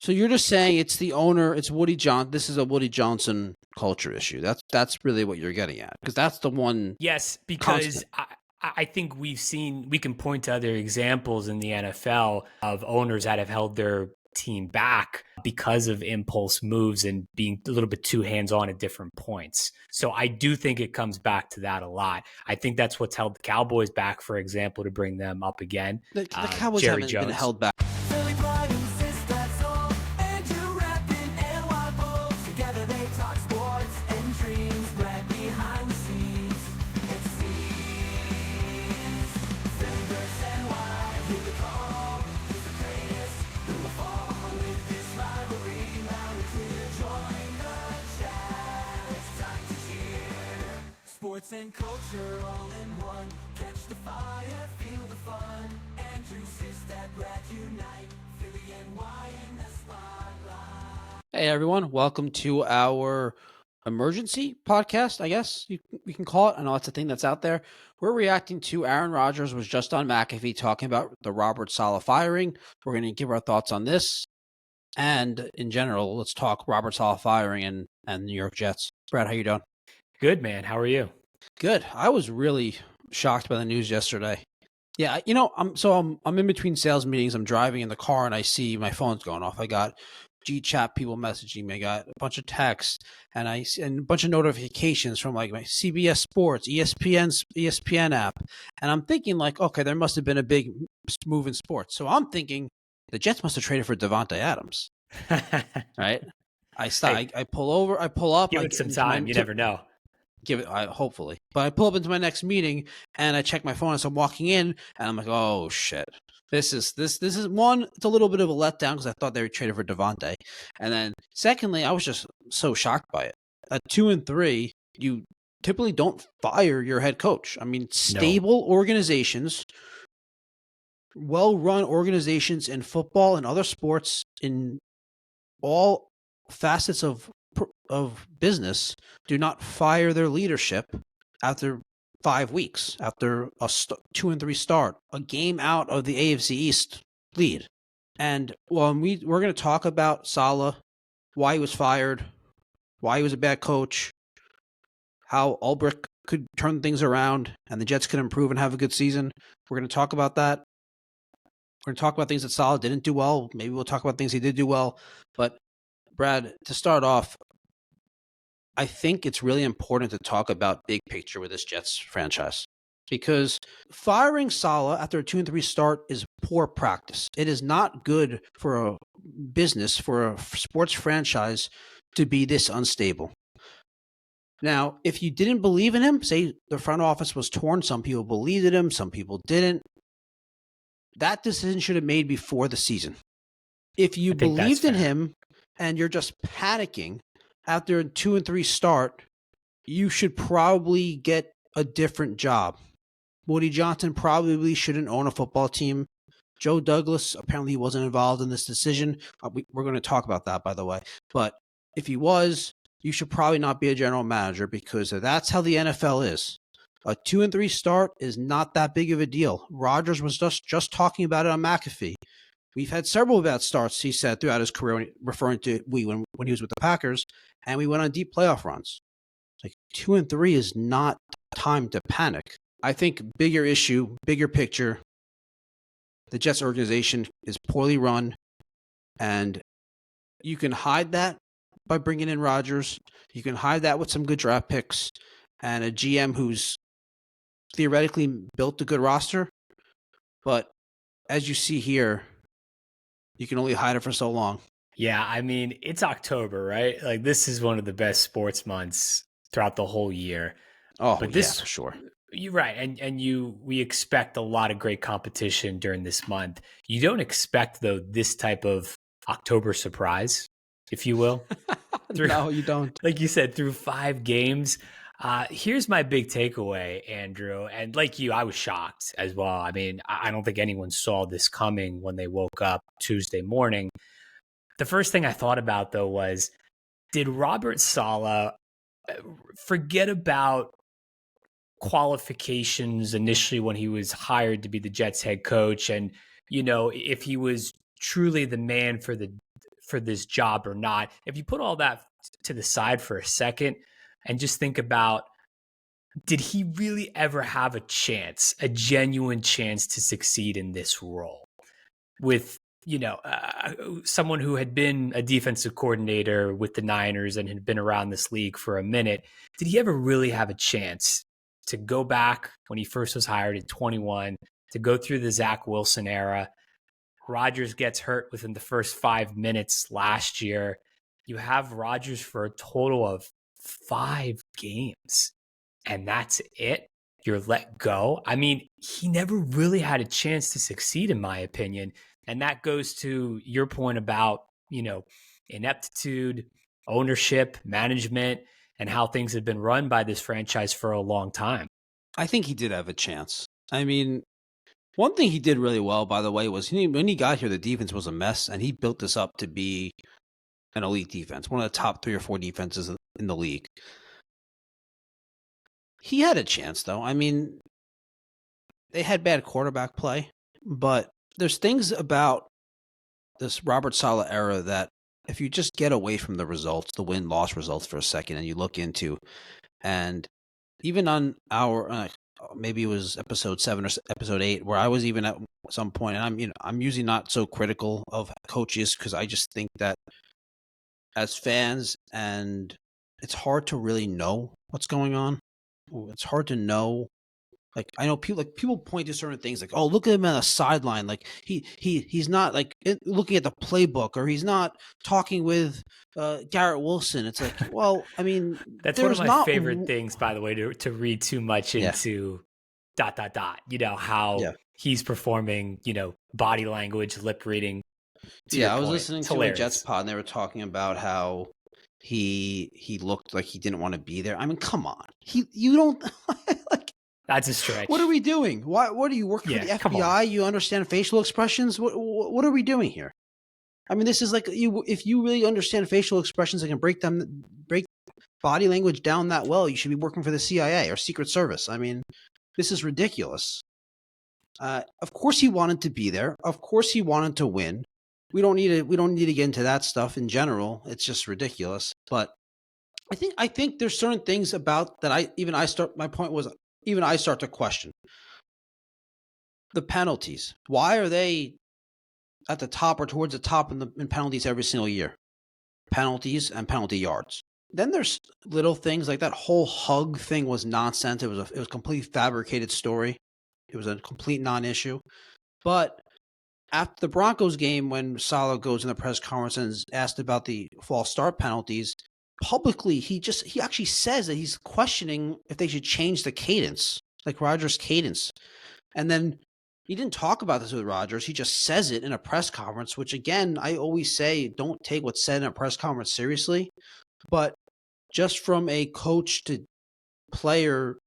So you're just saying it's the owner, it's Woody Johnson. This is a Woody Johnson culture issue. That's really what you're getting at, because that's the one. Yes, because Constant. I think we can point to other examples in the NFL of owners that have held their team back because of impulse moves and being a little bit too hands-on at different points. So I do think it comes back to that a lot. I think that's what's held the Cowboys back, for example, to bring them up again. The Cowboys Jerry haven't been Jones. held back. Sports and culture all in one. Catch the fire, feel the fun. Andrew Sistad, Brad unite. Philly NY in the spotlight. Hey everyone, welcome to our emergency podcast, I guess we can call it. I know it's a thing that's out there. We're reacting to Aaron Rodgers was just on McAfee talking about the Robert Saleh firing. We're going to give our thoughts on this. And in general, let's talk Robert Saleh firing and the New York Jets. Brad, how you doing? Good, man. How are you? Good. I was really shocked by the news yesterday. Yeah, I'm in between sales meetings. I'm driving in the car and I see my phone's going off. I got G-Chat people messaging me. I got a bunch of texts and a bunch of notifications from like my CBS Sports, ESPN app. And I'm thinking like, okay, there must have been a big move in sports. So I'm thinking the Jets must have traded for Devontae Adams. Right? I stop. Hey, I pull over. I pull up. give it some time. You never know. Give it, hopefully. But I pull up into my next meeting and I check my phone as I'm walking in, and I'm like, oh shit. This is one. It's a little bit of a letdown because I thought they were traded for Devontae, and then secondly, I was just so shocked by it. At 2-3, you typically don't fire your head coach. I mean, stable organizations, well-run organizations in football and other sports in all facets of business do not fire their leadership after 5 weeks, after a 2-3 start, a game out of the AFC East lead. And we're going to talk about Saleh, why he was fired, why he was a bad coach, how Ulbrich could turn things around and the Jets could improve and have a good season. We're going to talk about that. We're going to talk about things that Saleh didn't do well. Maybe we'll talk about things he did do well. But Brad, to start off, I think it's really important to talk about big picture with this Jets franchise, because firing Saleh after a 2-3 start is poor practice. It is not good for a business, for a sports franchise to be this unstable. Now, if you didn't believe in him, say the front office was torn, some people believed in him, some people didn't. That decision should have made before the season. If you believed in him and you're just panicking after a 2-3 start, you should probably get a different job. Woody Johnson probably shouldn't own a football team. Joe Douglas, apparently he wasn't involved in this decision. We're going to talk about that, by the way. But if he was, you should probably not be a general manager, because that's how the NFL is. A 2-3 start is not that big of a deal. Rodgers was just talking about it on McAfee. We've had several bad starts, he said, throughout his career, referring to when he was with the Packers, and we went on deep playoff runs. Like 2-3 is not time to panic. I think bigger issue, bigger picture, the Jets organization is poorly run, and you can hide that by bringing in Rodgers. You can hide that with some good draft picks and a GM who's theoretically built a good roster. But as you see here, you can only hide it for so long. Yeah, I mean, it's October, right? Like, this is one of the best sports months throughout the whole year. Oh, but yeah, for sure. You're right. And we expect a lot of great competition during this month. You don't expect, though, this type of October surprise, if you will. No, you don't. Like you said, through 5 games. Here's my big takeaway, Andrew. And like you, I was shocked as well. I mean, I don't think anyone saw this coming when they woke up Tuesday morning. The first thing I thought about, though, was, did Robert Saleh forget about qualifications initially when he was hired to be the Jets head coach? And, if he was truly the man for for this job or not. If you put all that to the side for a second and just think about, did he really ever have a chance, a genuine chance to succeed in this role with, someone who had been a defensive coordinator with the Niners and had been around this league for a minute? Did he ever really have a chance to go back when he first was hired in 21, to go through the Zach Wilson era? Rodgers gets hurt within the first 5 minutes last year. You have Rodgers for a total of 5 games, and that's it. You're let go. I mean, he never really had a chance to succeed, in my opinion. And that goes to your point about, ineptitude, ownership, management, and how things have been run by this franchise for a long time. I think he did have a chance. I mean, one thing he did really well, by the way, was when he got here, the defense was a mess, and he built this up to be an elite defense, one of the top 3 or 4 defenses in the league. He had a chance, though. I mean, they had bad quarterback play, but there's things about this Robert Saleh era that if you just get away from the results, the win-loss results for a second, and you look into, and even on our maybe it was episode 7 or episode 8, where I was even at some point, and I'm usually not so critical of coaches because I just think that as fans, and it's hard to really know what's going on. It's hard to know. Like, I know people point to certain things like, oh, look at him on the sideline. Like he's not like looking at the playbook, or he's not talking with Garrett Wilson. It's like, well, I mean, that's one of my favorite things, by the way, to read too much into ... how he's performing, body language, lip reading. I was listening to a Jets pod, and they were talking about how he looked like he didn't want to be there. I mean, come on, you don't like. That's a stretch. What are we doing? What are you working for the FBI? You understand facial expressions? What are we doing here? I mean, this is like if you really understand facial expressions and can break body language down that well, you should be working for the CIA or Secret Service. I mean, this is ridiculous. Of course he wanted to be there. Of course he wanted to win. We don't need to get into that stuff in general. It's just ridiculous. But I think there's certain things about that my point was, even I start to question the penalties. Why are they at the top or towards the top in penalties every single year? Penalties and penalty yards. Then there's little things like that whole hug thing was nonsense. It was a completely fabricated story. It was a complete non-issue. But after the Broncos game, when Saleh goes in the press conference and is asked about the false start penalties, publicly, he actually says that he's questioning if they should change the cadence, like Rodgers' cadence. And then he didn't talk about this with Rodgers. He just says it in a press conference, which, again, I always say don't take what's said in a press conference seriously. But just from a coach to player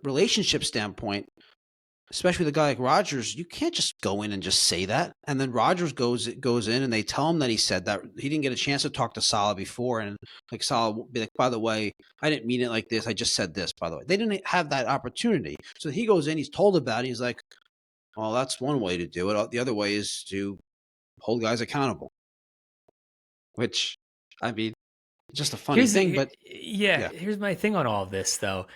relationship standpoint, especially with a guy like Rodgers, you can't just go in and just say that. And then Rodgers goes in and they tell him that he said that. He didn't get a chance to talk to Saleh before. And like Saleh will be like, by the way, I didn't mean it like this. I just said this, by the way. They didn't have that opportunity. So he goes in, he's told about it. He's like, well, that's one way to do it. The other way is to hold guys accountable. Which, I mean, just a funny thing. But here's my thing on all of this, though.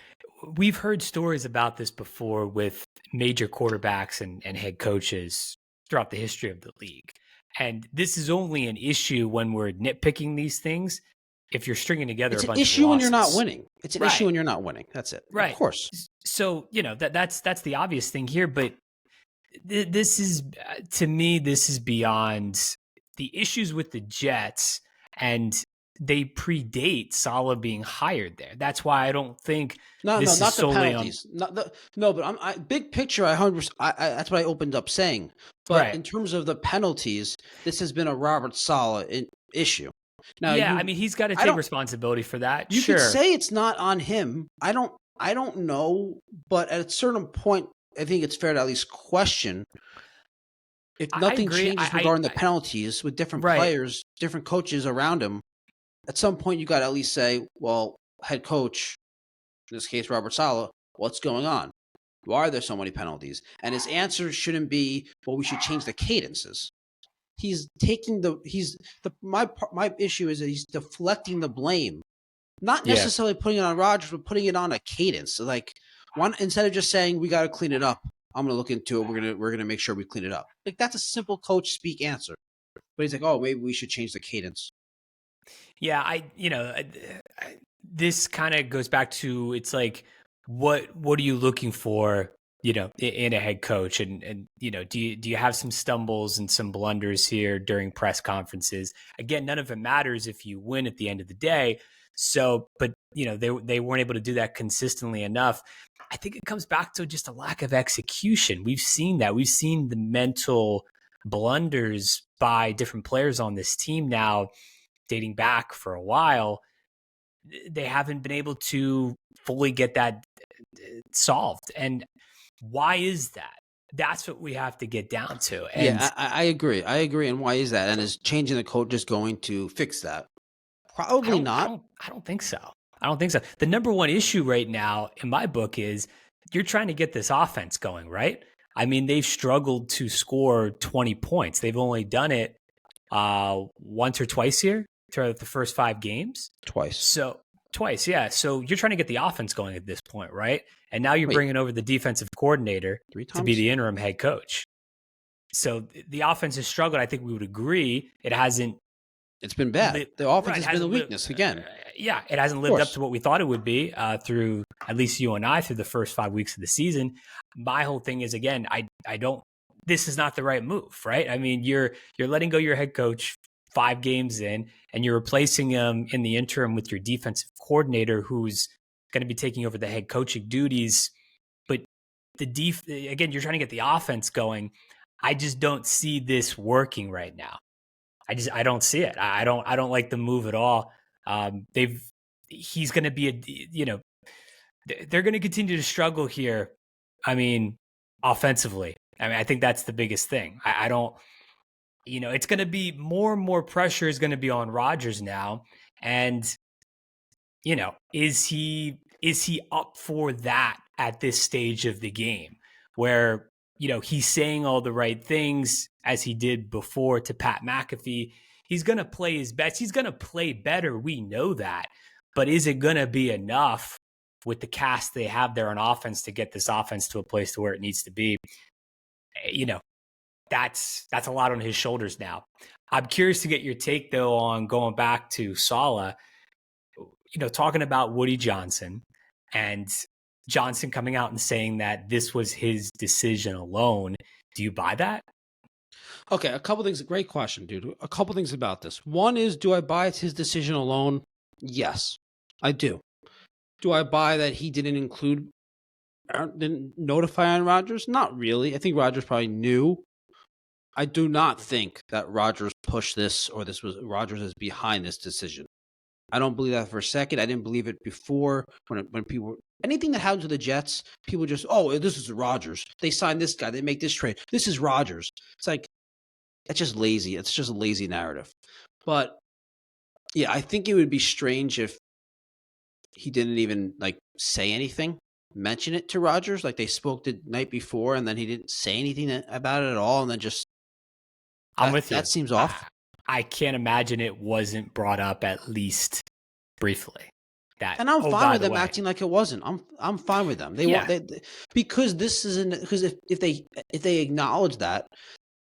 We've heard stories about this before with major quarterbacks and head coaches throughout the history of the league. And this is only an issue when we're nitpicking these things. If you're stringing together a bunch of losses. It's an issue when you're not winning. It's an issue when you're not winning. That's it. Right. Of course. So, that's the obvious thing here. But this is, to me, this is beyond the issues with the Jets, and they predate Saleh being hired there. That's why I don't think not the penalties. But big picture. That's what I opened up saying. But in terms of the penalties, this has been a Robert Saleh issue. Now, I mean, he's got to take responsibility for that. You could say it's not on him. I don't know, but at a certain point, I think it's fair to at least question if nothing changes regarding the penalties with different players, different coaches around him. At some point, you got to at least say, well, head coach, in this case, Robert Saleh, what's going on? Why are there so many penalties? And his answer shouldn't be, well, we should change the cadences. My issue is that he's deflecting the blame, not Yeah. necessarily putting it on Rodgers, but putting it on a cadence. So like instead of just saying we got to clean it up, I'm gonna look into it. We're gonna make sure we clean it up. Like that's a simple coach speak answer. But he's like, oh, maybe we should change the cadence. Yeah, this kind of goes back to, it's like, what are you looking for, in a head coach, and do you have some stumbles and some blunders here during press conferences? Again, none of it matters if you win at the end of the day. So, but they weren't able to do that consistently enough. I think it comes back to just a lack of execution. We've seen that. We've seen the mental blunders by different players on this team now, dating back for a while. They haven't been able to fully get that solved. And why is that? That's what we have to get down to. And yeah, I agree. I agree. And why is that? And is changing the coach just going to fix that? Probably not. I don't think so. I don't think so. The number one issue right now in my book is you're trying to get this offense going, right? I mean, they've struggled to score 20 points. They've only done it once or twice here throughout the first 5 games. Twice, yeah. So you're trying to get the offense going at this point, right? And now you're bringing over the defensive coordinator to be the interim head coach. So the offense has struggled. I think we would agree. It's been bad. The offense has been the weakness again. Yeah, it hasn't lived up to what we thought it would be through, at least you and I, through the first 5 weeks of the season. My whole thing is, again, I don't. This is not the right move, right? I mean, you're letting go your head coach 5 games in, and you're replacing him in the interim with your defensive coordinator, who's going to be taking over the head coaching duties. But again, you're trying to get the offense going. I just don't see this working right now. I don't see it. I don't like the move at all. He's going to be they're going to continue to struggle here. I mean, offensively. I mean, I think that's the biggest thing. I don't, it's going to be more and more pressure is going to be on Rodgers now. And, is he up for that at this stage of the game where, he's saying all the right things as he did before to Pat McAfee? He's going to play his best. He's going to play better. We know that. But is it going to be enough with the cast they have there on offense to get this offense to a place to where it needs to be? That's a lot on his shoulders now. I'm curious to get your take, though, on going back to Saleh, talking about Woody Johnson, and Johnson coming out and saying that this was his decision alone. Do you buy that? Okay, a couple things. Great question, dude. A couple things about this. One is, do I buy it's his decision alone? Yes, I do. Do I buy that he didn't notify Aaron Rodgers? Not really. I think Rodgers probably knew. I do not think that Rodgers pushed this, or Rodgers is behind this decision. I don't believe that for a second. I didn't believe it before when people, anything that happens to the Jets, people just, oh, this is Rodgers. They signed this guy. They make this trade. This is Rodgers. It's like, it's just lazy. It's just a lazy narrative. But yeah, I think it would be strange if he didn't even say anything, mention it to Rodgers. Like they spoke the night before and then he didn't say anything about it at all. And then just, I'm with you. That seems off. I can't imagine it wasn't brought up at least briefly. And I'm fine with them acting like it wasn't. I'm fine with them. Because this isn't, because if they acknowledge that,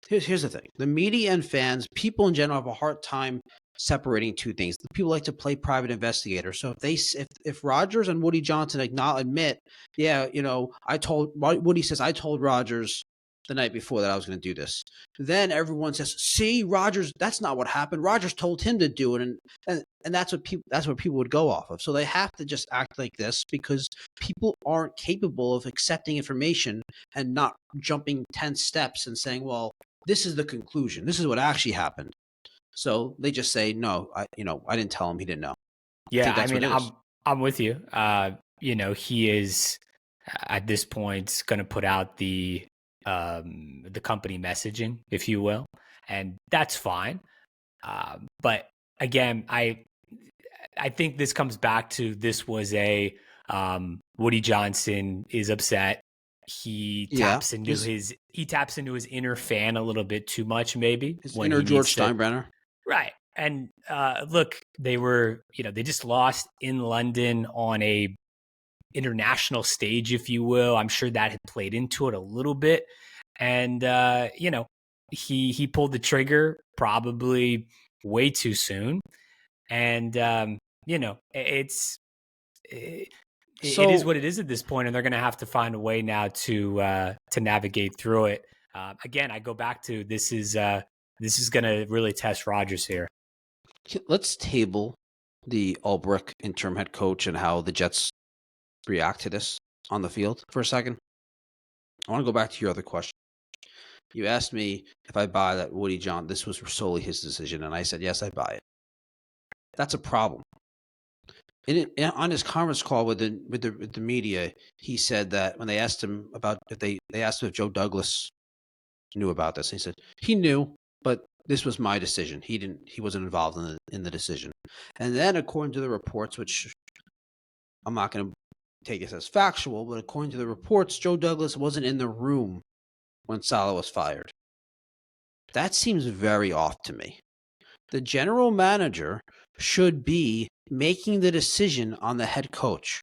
here's the thing: the media and fans, people in general, have a hard time separating two things. People like to play private investigator. So if Rodgers and Woody Johnson admit, Woody says I told Rodgers the night before that I was going to do this, then everyone says, see, Rodgers, that's not what happened. Rodgers told him to do it, and that's what people would go off of. So they have to just act like this because people aren't capable of accepting information and not jumping 10 steps and saying, well, this is the conclusion. This is what actually happened. So they just say, no, I didn't tell him. He didn't know. Yeah, I'm with you. He is at this point going to put out the company messaging, if you will, and that's fine. But again, I think this comes back to, this was Woody Johnson is upset. He taps into he taps into his inner fan a little bit too much, maybe. His when inner he George needs to. Steinbrenner. Right. And look, they were, they just lost in London on a international stage, if you will. I'm sure that had played into it a little bit. And, he pulled the trigger probably way too soon. And, it's, it is what it is at this point, and they're going to have to find a way now to navigate through it. Again, I go back to this is going to really test Rodgers here. Let's table the Ulbrich interim head coach and how the Jets react to this on the field for a second. I want to go back to your other question. You asked me if I buy that Woody John, this was solely his decision, and I said, yes, I buy it. That's a problem. On his conference call with the media, he said that when they asked him about they asked him if Joe Douglas knew about this, he said he knew, but this was my decision. He wasn't involved in the decision. And then, according to the reports, which I'm not going to take this as factual, but according to the reports, Joe Douglas wasn't in the room when Saleh was fired. That seems very off to me. The general manager should be making the decision on the head coach.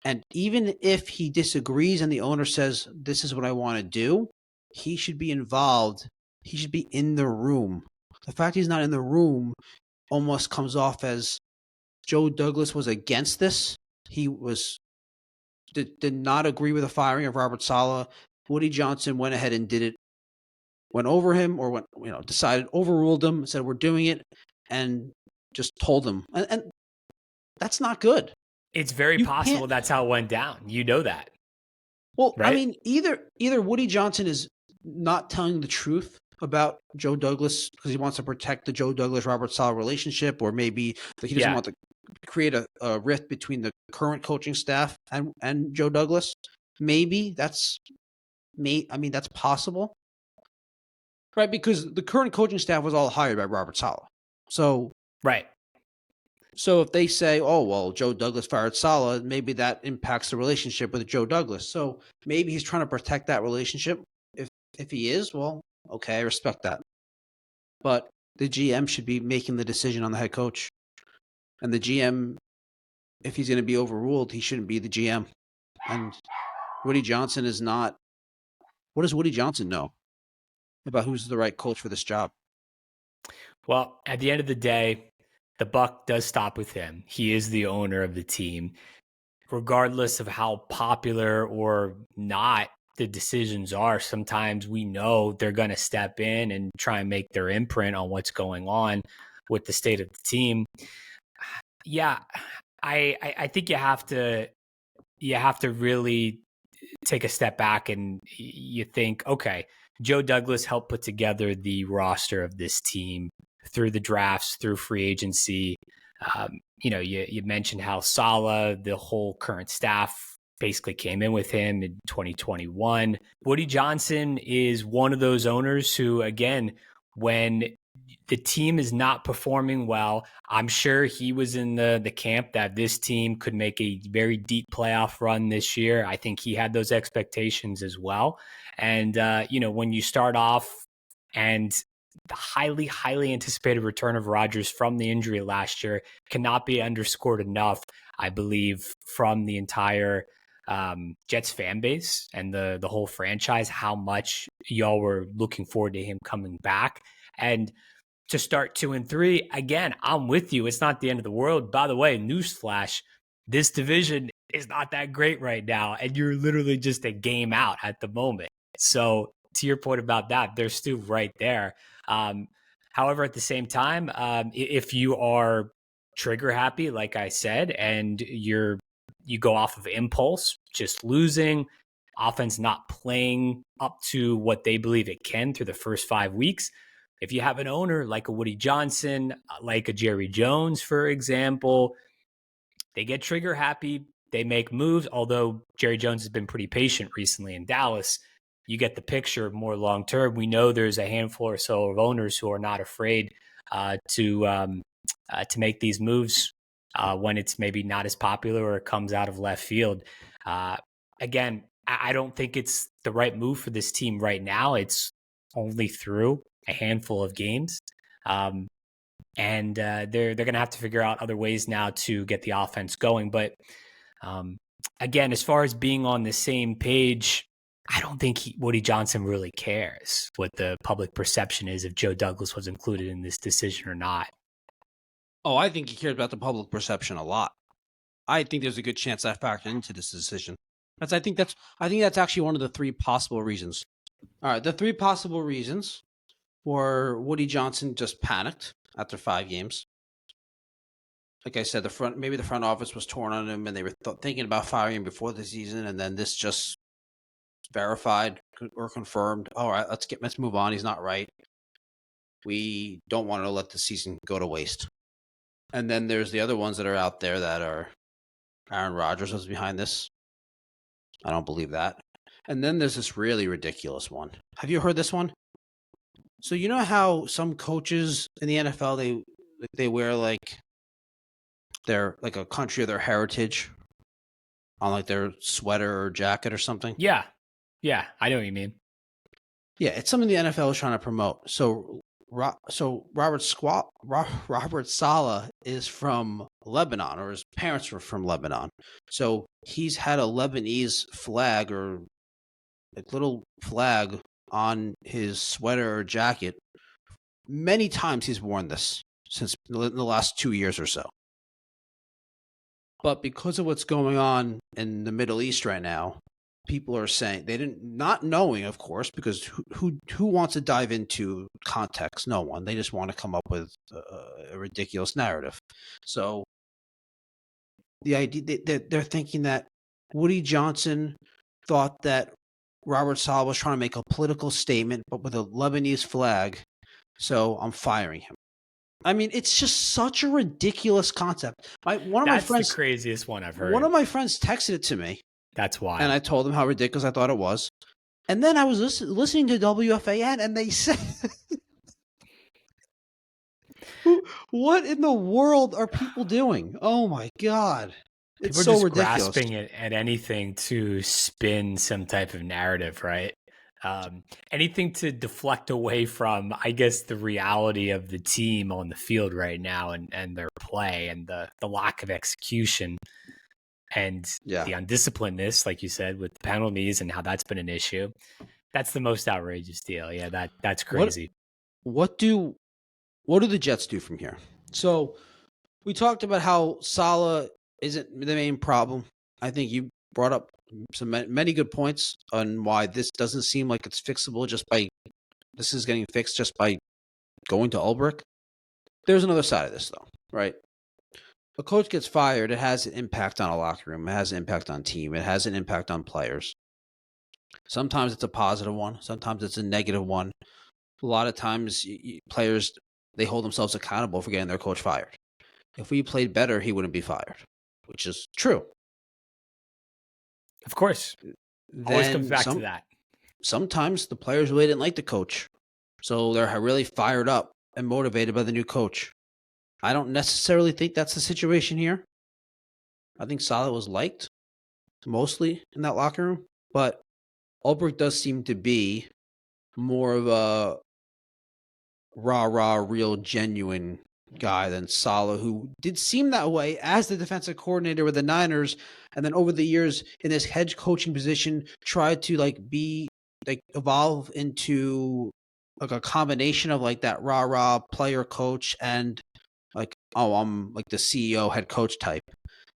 And even if he disagrees and the owner says, this is what I want to do, he should be involved. He should be in the room. The fact he's not in the room almost comes off as Joe Douglas was against this. He did not agree with the firing of Robert Saleh. Woody Johnson went ahead and did it, went over him, or decided, overruled him, said we're doing it, and just told him. And that's not good. It's very possible that's how it went down. You know that. Well, right? I mean, either Woody Johnson is not telling the truth about Joe Douglas because he wants to protect the Joe Douglas-Robert Saleh relationship, or maybe he doesn't want to create a rift between the current coaching staff and Joe Douglas. Maybe that's possible. Right, because the current coaching staff was all hired by Robert Saleh. So right. So if they say, oh, well, Joe Douglas fired Saleh, maybe that impacts the relationship with Joe Douglas. So maybe he's trying to protect that relationship. If he is, well, okay, I respect that. But the GM should be making the decision on the head coach. And the GM, if he's going to be overruled, he shouldn't be the GM. And Woody Johnson is not. What does Woody Johnson know about who's the right coach for this job? Well, at the end of the day, the buck does stop with him. He is the owner of the team. Regardless of how popular or not the decisions are, sometimes we know they're going to step in and try and make their imprint on what's going on with the state of the team. Yeah, I think you have to really take a step back and you think, okay, Joe Douglas helped put together the roster of this team through the drafts, through free agency. You mentioned how Saleh, the whole current staff, basically came in with him in 2021. Woody Johnson is one of those owners who, again, when the team is not performing well, I'm sure he was in the camp that this team could make a very deep playoff run this year. I think he had those expectations as well. And, when you start off and the highly, highly anticipated return of Rodgers from the injury last year cannot be underscored enough, I believe, from the entire Jets fan base and the whole franchise, how much y'all were looking forward to him coming back. And to start 2-3, again, I'm with you. It's not the end of the world. By the way, newsflash, this division is not that great right now, and you're literally just a game out at the moment. So to your point about that, they're still right there. However, at the same time, if you are trigger happy, like I said, and you go off of impulse, just losing, offense not playing up to what they believe it can through the first 5 weeks. If you have an owner like a Woody Johnson, like a Jerry Jones, for example, they get trigger happy, they make moves, although Jerry Jones has been pretty patient recently in Dallas. You get the picture more long term. We know there's a handful or so of owners who are not afraid to make these moves when it's maybe not as popular or it comes out of left field. Again, I don't think it's the right move for this team right now. It's only through a handful of games. And they're going to have to figure out other ways now to get the offense going. But again, as far as being on the same page, I don't think Woody Johnson really cares what the public perception is if Joe Douglas was included in this decision or not. Oh, I think he cares about the public perception a lot. I think there's a good chance that factored into this decision. I think that's actually one of the three possible reasons. All right, the three possible reasons were Woody Johnson just panicked after 5 games. Like I said, maybe the front office was torn on him, and they were thinking about firing him before the season, and then this just verified or confirmed. All right, let's move on. He's not right. We don't want to let the season go to waste. And then there's the other ones that are out there that are Aaron Rodgers was behind this. I don't believe that. And then there's this really ridiculous one. Have you heard this one? So you know how some coaches in the NFL they wear like their like a country of their heritage on like their sweater or jacket or something? Yeah, I know what you mean. Yeah, it's something the NFL is trying to promote. So Robert Saleh is from Lebanon, or his parents were from Lebanon. So he's had a Lebanese flag or like little flag on his sweater or jacket. Many times he's worn this since in the last 2 years or so. But because of what's going on in the Middle East right now, people are saying not knowing, of course, because who wants to dive into context? No one. They just want to come up with a ridiculous narrative. So the idea they're thinking that Woody Johnson thought that Robert Saleh was trying to make a political statement, but with a Lebanese flag. So I'm firing him. I mean, it's just such a ridiculous concept. That's the craziest one I've heard. One of my friends texted it to me. That's why. And I told him how ridiculous I thought it was. And then I was listening to WFAN, and they said, what in the world are people doing? Oh, my God. It's people so just ridiculous. Grasping at anything to spin some type of narrative, right? Anything to deflect away from, I guess, the reality of the team on the field right now and their play and the lack of execution. And the undisciplinedness, like you said, with the penalties and how that's been an issue. That's the most outrageous deal. Yeah, that's crazy. What do the Jets do from here? So we talked about how Saleh isn't the main problem. I think you brought up many good points on why this doesn't seem like it's fixable this is getting fixed just by going to Ulbrich. There's another side of this, though, right? A coach gets fired, it has an impact on a locker room. It has an impact on team. It has an impact on players. Sometimes it's a positive one. Sometimes it's a negative one. A lot of times players, they hold themselves accountable for getting their coach fired. If we played better, he wouldn't be fired, which is true. Of course. Always comes back to that. Sometimes the players really didn't like the coach. So they're really fired up and motivated by the new coach. I don't necessarily think that's the situation here. I think Saleh was liked mostly in that locker room, but Ulbrich does seem to be more of a rah-rah, real, genuine guy than Saleh, who did seem that way as the defensive coordinator with the Niners, and then over the years in this head coaching position tried to evolve into like a combination of like that rah-rah player coach and like, oh, I'm like the CEO head coach type.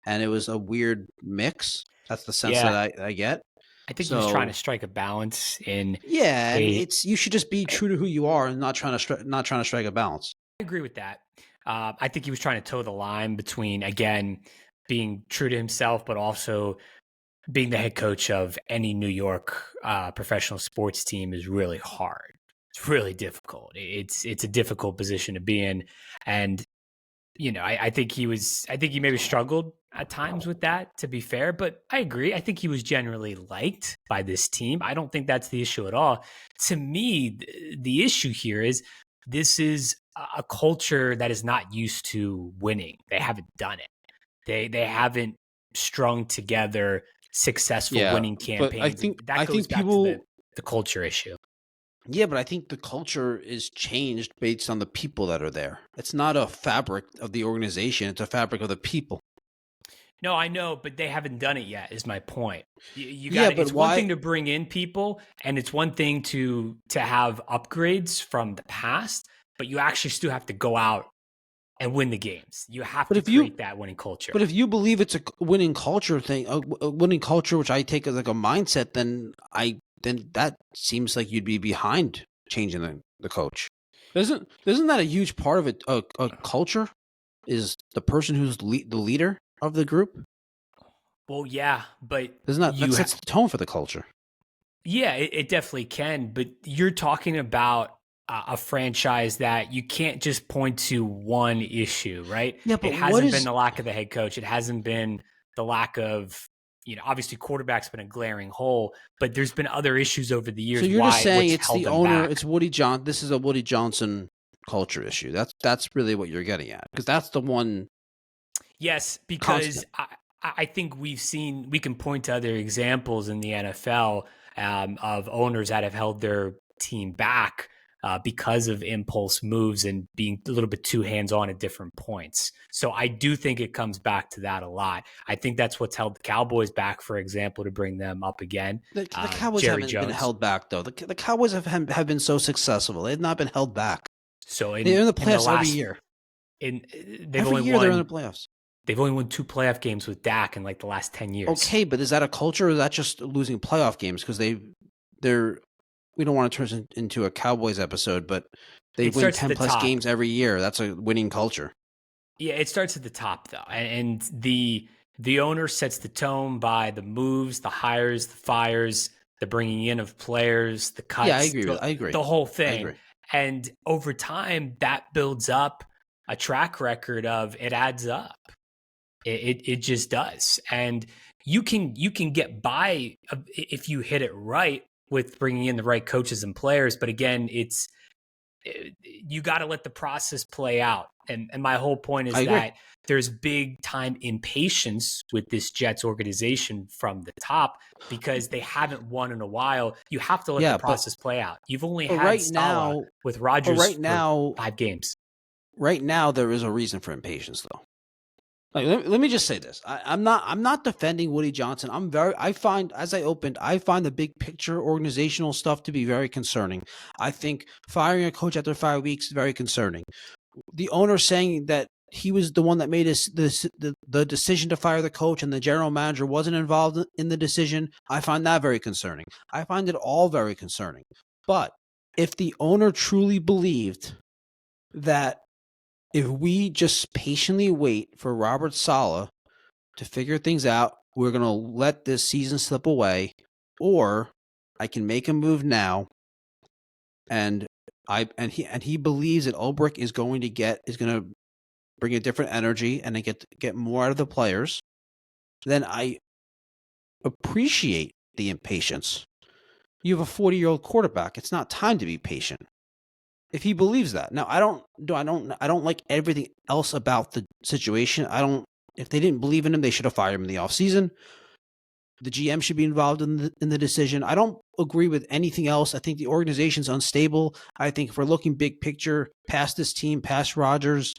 And it was a weird mix. That's the sense that I get. I think he was trying to strike a balance in. Yeah, and you should just be true to who you are and not trying to strike a balance. I agree with that. I think he was trying to toe the line between, again, being true to himself, but also being the head coach of any New York professional sports team is really hard. It's really difficult. It's a difficult position to be in. And, you know, I think he maybe struggled at times with that, to be fair, but I agree. I think he was generally liked by this team. I don't think that's the issue at all. To me, the issue here is this is a culture that is not used to winning. They haven't done it. They haven't strung together successful Yeah, winning but campaigns. And that I goes think back to people. the culture issue. Yeah, but I think the culture is changed based on the people that are there. It's not a fabric of the organization; it's a fabric of the people. No, I know, but they haven't done it yet. Is my point. You got Yeah, to. but It's one why? thing to bring in people, and it's one thing to have upgrades from the past, but you actually still have to go out and win the games. You have But to if you create that winning culture. But if you believe it's a winning culture thing, a winning culture, which I take as like a mindset, then that seems like you'd be behind changing the coach. Isn't that a huge part of it? A culture is the person who's the leader of the group. Well, yeah, but Isn't that sets the tone for the culture? yeah, it definitely can. But you're talking about a franchise that you can't just point to one issue, right? Yeah, It but what hasn't been is? the lack of the head coach. It hasn't been the lack of, obviously quarterback's been a glaring hole, but there's been other issues over the So years you're just saying which it's held the them owner. back. It's Woody John. This is a Woody Johnson culture issue. That's really what you're getting at, because that's the one Yes, constant. because I think we can point to other examples in the NFL of owners that have held their team back because of impulse moves and being a little bit too hands on at different points. So I do think it comes back to that a lot. I think that's what's held the Cowboys back, for example, to bring them up again. The Cowboys Jerry haven't been Jones. held back, though. The Cowboys have been so successful. They've not been held back. So They're in the in the playoffs every last year. in they've Every only year they're in the won playoffs. they've only won 2 playoff games with Dak in like the last 10 years. Okay, but is that a culture, or is that just losing playoff games? Because they're we don't want to turn this into a Cowboys episode, but they It win starts at 10 the plus top. games every year. That's a winning culture. Yeah, it starts at the top though, and the owner sets the tone by the moves, the hires, the fires, the bringing in of players, the Yeah, I cuts, agree I agree. the whole I thing. agree. And over time, that builds up a track record of it adds up. It just does, and you can get by if you hit it right with bringing in the right coaches and players. But again, you got to let the process play out. And my whole point I is agree. that there's big time impatience with this Jets organization from the top because they haven't won in a while. You have to let the process play out. You've only had right Saleh now, with Rodgers right for now, 5 games. Right now, there is a reason for impatience, though. Like, let me just say this: I'm not defending Woody Johnson. I find the big picture organizational stuff to be very concerning. I think firing a coach after 5 weeks is very concerning. The owner saying that he was the one that made the decision to fire the coach and the general manager wasn't involved in the decision, I find that very concerning. I find it all very concerning. But if the owner truly believed that if we just patiently wait for Robert Saleh to figure things out, we're going to let this season slip away, or I can make a move now, and he believes that Ulbrich is going to bring a different energy and get more out of the players, then I appreciate the impatience. You have a 40-year-old quarterback. It's not time to be patient. If he believes that. Now, I don't like everything else about the situation. If they didn't believe in him, they should have fired him in the offseason. The GM should be involved in the decision. I don't agree with anything else. I think the organization's unstable. I think if we're looking big picture, past this team, past Rodgers,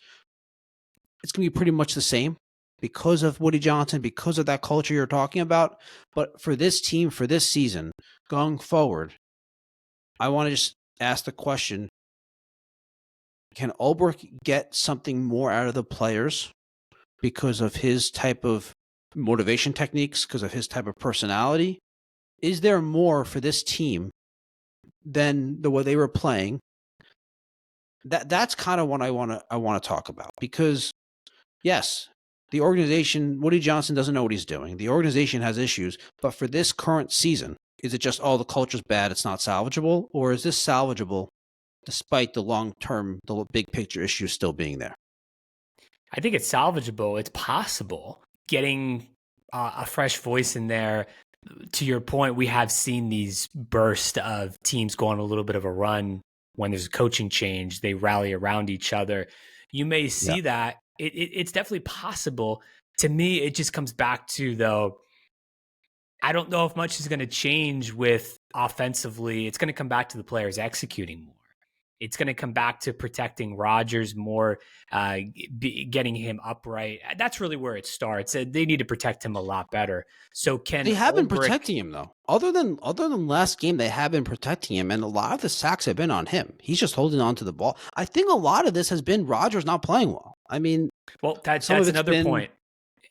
it's going to be pretty much the same because of Woody Johnson, because of that culture you're talking about. But for this team, for this season, going forward, I want to just ask the question, can Ulbrich get something more out of the players because of his type of motivation techniques, because of his type of personality? Is there more for this team than the way they were playing? That's kind of what I want to talk about, because yes, the organization, Woody Johnson doesn't know what he's doing. The organization has issues, but for this current season, is it just, the culture's bad, it's not salvageable, or is this salvageable despite the long-term, the big picture issues still being there? I think it's salvageable. It's possible. Getting a fresh voice in there. To your point, we have seen these bursts of teams go on a little bit of a run when there's a coaching change. They rally around each other. You may see that. It's definitely possible. To me, it just comes back to, though, I don't know if much is going to change with offensively. It's going to come back to the players executing more. It's going to come back to protecting Rodgers more, getting him upright. That's really where it starts. They need to protect him a lot better. So They have been protecting him though. Other than last game, they have been protecting him, and a lot of the sacks have been on him. He's just holding on to the ball. I think a lot of this has been Rodgers not playing well. I mean, well, that's another point.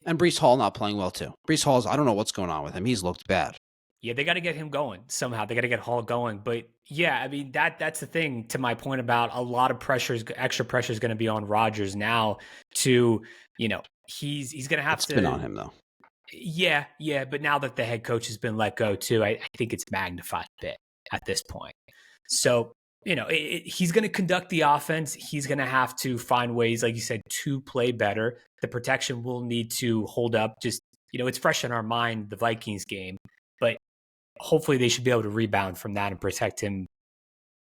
And Breece Hall not playing well too. Breece Hall's, I don't know what's going on with him. He's looked bad. Yeah, they got to get him going somehow. They got to get Hall going. But yeah, I mean that's the thing. To my point about a lot of extra pressure is going to be on Rodgers now. To he's going to have to. It's been on him though. Yeah. But now that the head coach has been let go too, I think it's magnified a bit at this point. So he's going to conduct the offense. He's going to have to find ways, like you said, to play better. The protection will need to hold up. Just it's fresh in our mind, the Vikings game, but hopefully they should be able to rebound from that and protect him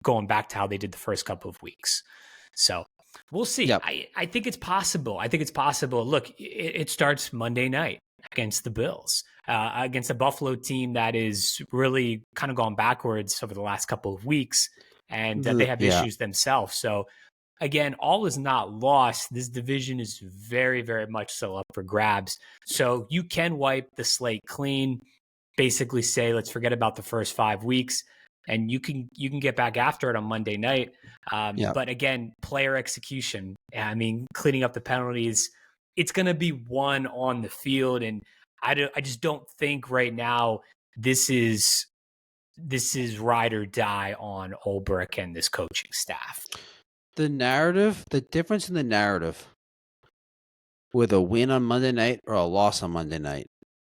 going back to how they did the first couple of weeks. So we'll see. Yep. I think it's possible. Look, it starts Monday night against the Bills, against a Buffalo team that is really kind of gone backwards over the last couple of weeks, and they have issues themselves. So again, all is not lost. This division is very, very much so up for grabs. So you can wipe the slate clean. Basically say, let's forget about the first 5 weeks, and you can get back after it on Monday night. But again, player execution, I mean, cleaning up the penalties, it's going to be one on the field. And I just don't think right now this is ride or die on Ulbrich and this coaching staff. The difference in the narrative with a win on Monday night or a loss on Monday night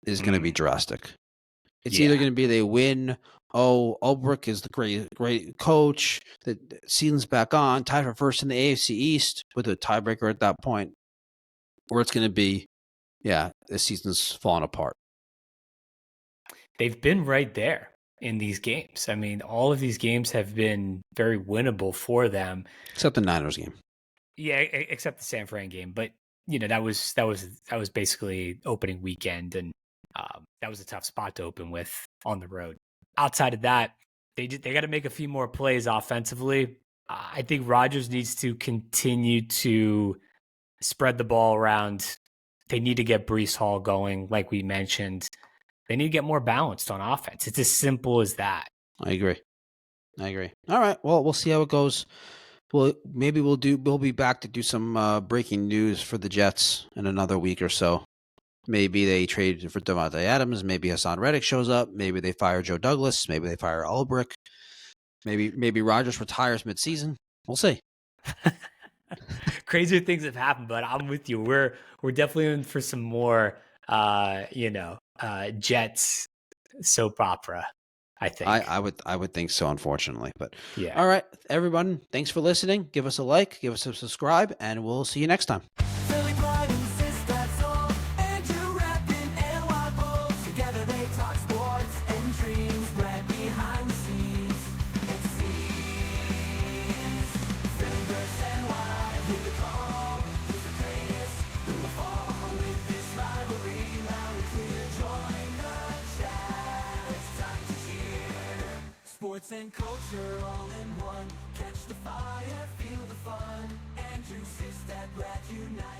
is going to be drastic. It's either going to be they win, Ulbrich is the great coach, the season's back on, tied for first in the AFC East with a tiebreaker at that point, or it's going to be, the season's falling apart. They've been right there in these games. I mean, all of these games have been very winnable for them. Except the Niners game. Yeah, except the San Fran game. But, that was basically opening weekend, and that was a tough spot to open with on the road. Outside of that, they got to make a few more plays offensively. I think Rodgers needs to continue to spread the ball around. They need to get Breece Hall going, like we mentioned. They need to get more balanced on offense. It's as simple as that. I agree. All right. Well, we'll see how it goes. Well, maybe we'll be back to do some breaking news for the Jets in another week or so. Maybe they traded for Devontae Adams. Maybe Hassan Reddick shows up. Maybe they fire Joe Douglas. Maybe they fire Ulbrich. Maybe Rodgers retires midseason. We'll see. Crazier things have happened, but I'm with you. We're definitely in for some more, Jets soap opera. I think I would think so, unfortunately. But yeah. All right, everyone. Thanks for listening. Give us a like, give us a subscribe, and we'll see you next time. Sports and culture all in one. Catch the fire, feel the fun. And juices that glad unite.